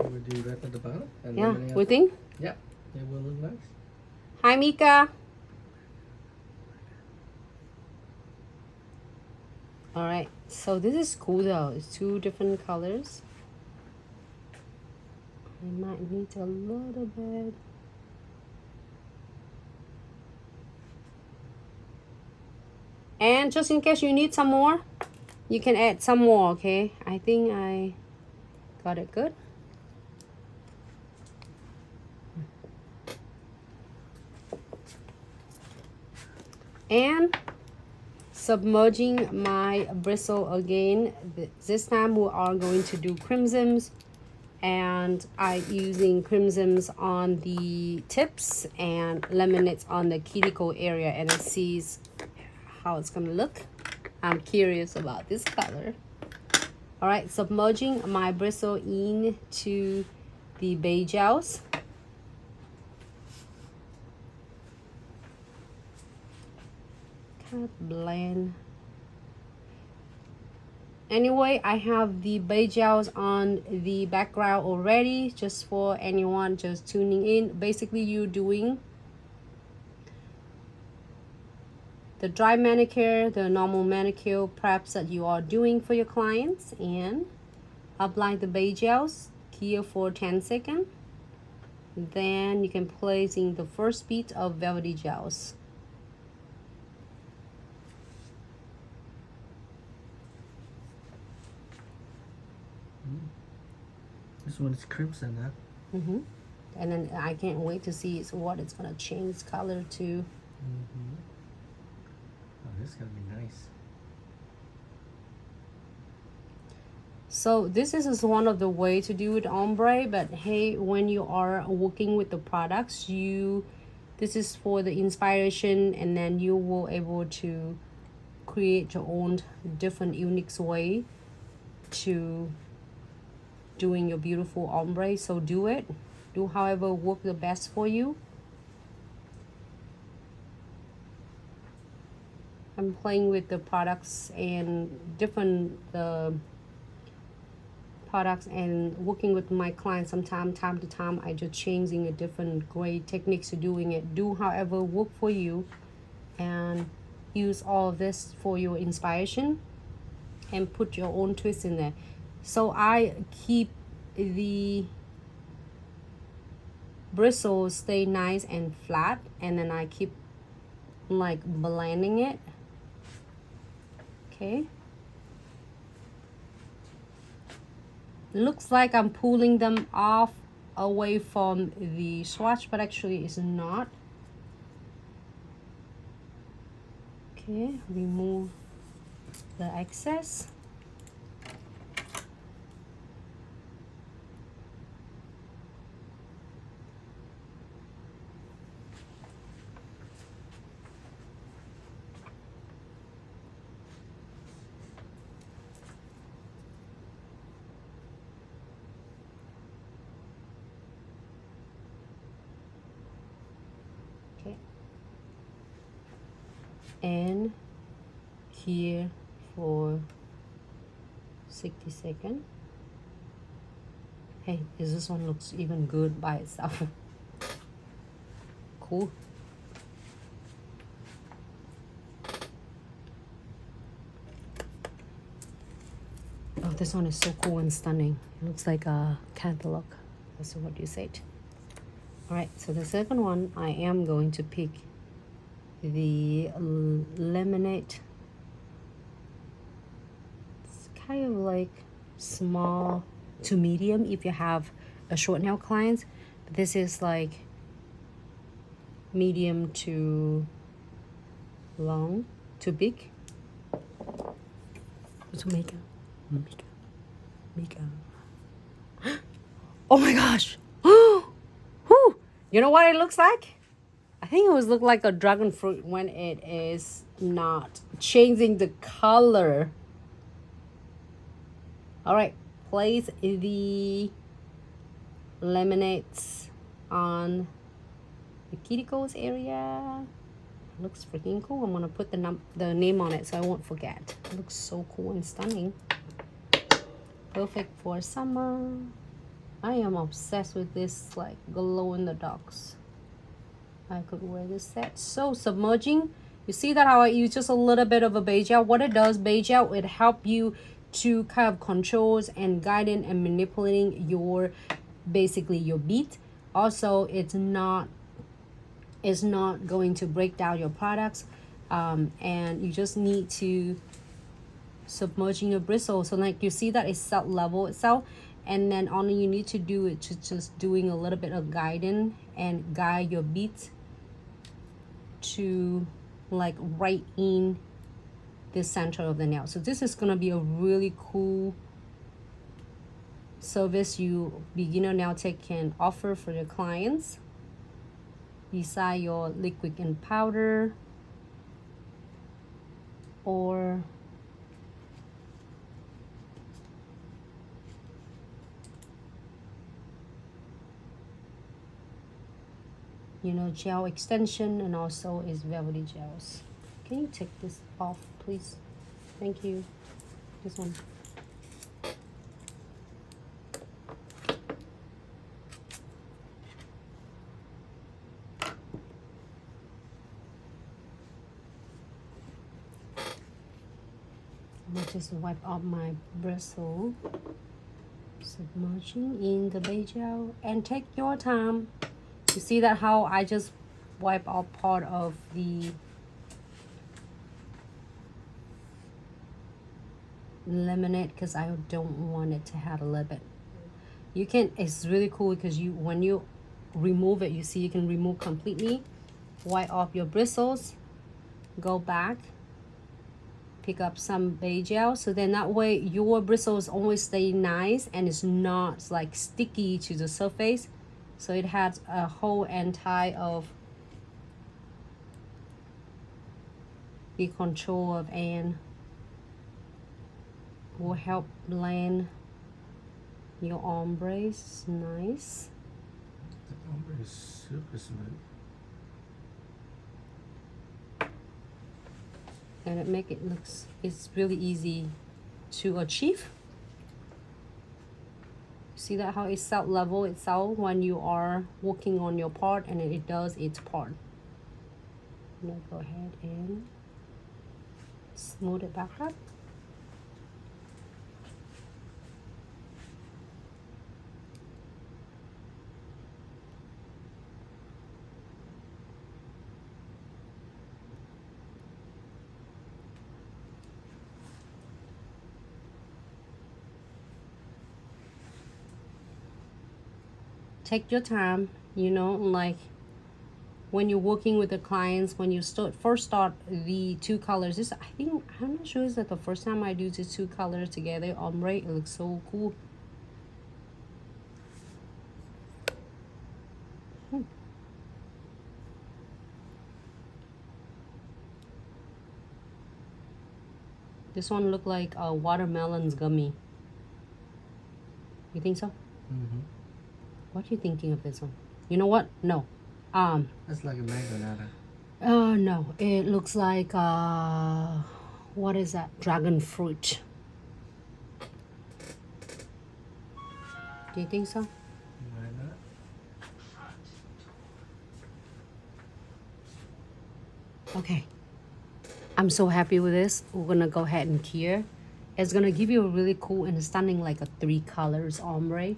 we do red at the bottom. And Yeah, lemonade we at think? the- Yeah, it will look nice. Hi, Mika. All right, so this is cool though. It's two different colors. I might need a little bit. And just in case you need some more, you can add some more, okay? I think I got it good. And submerging my bristle again. This time we are going to do crimsons, and I'm using crimsons on the tips and lemonades on the cuticle area, and it sees how it's gonna look. I'm curious about this color. All right, submerging my bristle into the beige gels. Kind of blend. Anyway, I have the beige gels on the background already, just for anyone just tuning in. Basically, you're doing the dry manicure, the normal manicure preps that you are doing for your clients, and apply the beige gels here for 10 seconds. Then you can place in the first bit of velvety gels. This one is crimson, huh? And then I can't wait to see what it's gonna change color to. Oh, this is gonna be nice. So this is one of the way to do it ombre, but hey, when you are working with the products, this is for the inspiration, and then you will able to create your own different unique way to doing your beautiful ombre. So do it, do however work the best for you. I'm playing with the products and different products and working with my clients. Time to time I just changing a different great techniques to doing it. Do however work for you, and use all of this for your inspiration and put your own twist in there. So I keep the bristles stay nice and flat, and then I keep like blending it. Okay, looks like I'm pulling them off away from the swatch, but actually it's not. Okay, remove the excess. Okay, and here for 60 seconds. Hey, this one looks even good by itself. Cool. Oh, this one is so cool and stunning. It looks like a catalog. That's what you said. All right, so the second one, I am going to pick the lemonade. It's kind of like small to medium if you have a short nail clients. But this is like medium to long to big. To make oh my gosh. Whew. You know what it looks like? I think it was look like a dragon fruit when it is not changing the color. All right, place the lemonades on the cuticles area. Looks freaking cool. I'm gonna put the name on it so I won't forget. It looks so cool and stunning. Perfect for summer. I am obsessed with this like glow in the darks. I could wear this set. So submerging, you see that how I use just a little bit of a beige gel. What it does, beige gel, it help you to kind of controls and guiding and manipulating your basically your bead. Also, it's not going to break down your products, and you just need to submerging your bristle. So like you see that it's set level itself, and then all you need to do is just doing a little bit of guiding and guide your beads to like right in the center of the nail. So this is gonna be a really cool service you beginner nail tech can offer for your clients beside your liquid and powder, or you know, gel extension, and also is velvety gels. Can you take this off, please? Thank you. This one. I'm gonna just wipe off my bristle, submerging in the beige gel, and take your time. You see that how I just wipe off part of the laminate because I don't want it to have a little bit. You can, it's really cool because you, when you remove it, you see you can remove completely. Wipe off your bristles, go back, pick up some beige gel, so then that way your bristles always stay nice and it's not like sticky to the surface. So it has a whole entire of the control of, and will help blend your ombres nice. The ombre is super smooth. And it make it looks, it's really easy to achieve. See that how it self level itself when you are working on your part, and it does its part. I'm gonna go ahead and smooth it back up. Take your time, you know, like when you're working with the clients, when you first start the two colors. This, I think, I'm not sure, is that the first time I do the two colors together, ombre. It looks so cool. This one look like a watermelon's gummy. You think so? Mm-hmm. What are you thinking of this one? You know what? No. That's like a mango nata. Oh no, it looks like what is that? Dragon fruit. Do you think so? Why not? Okay. I'm so happy with this. We're gonna go ahead and cure. It's gonna give you a really cool and stunning like a 3 colors ombre.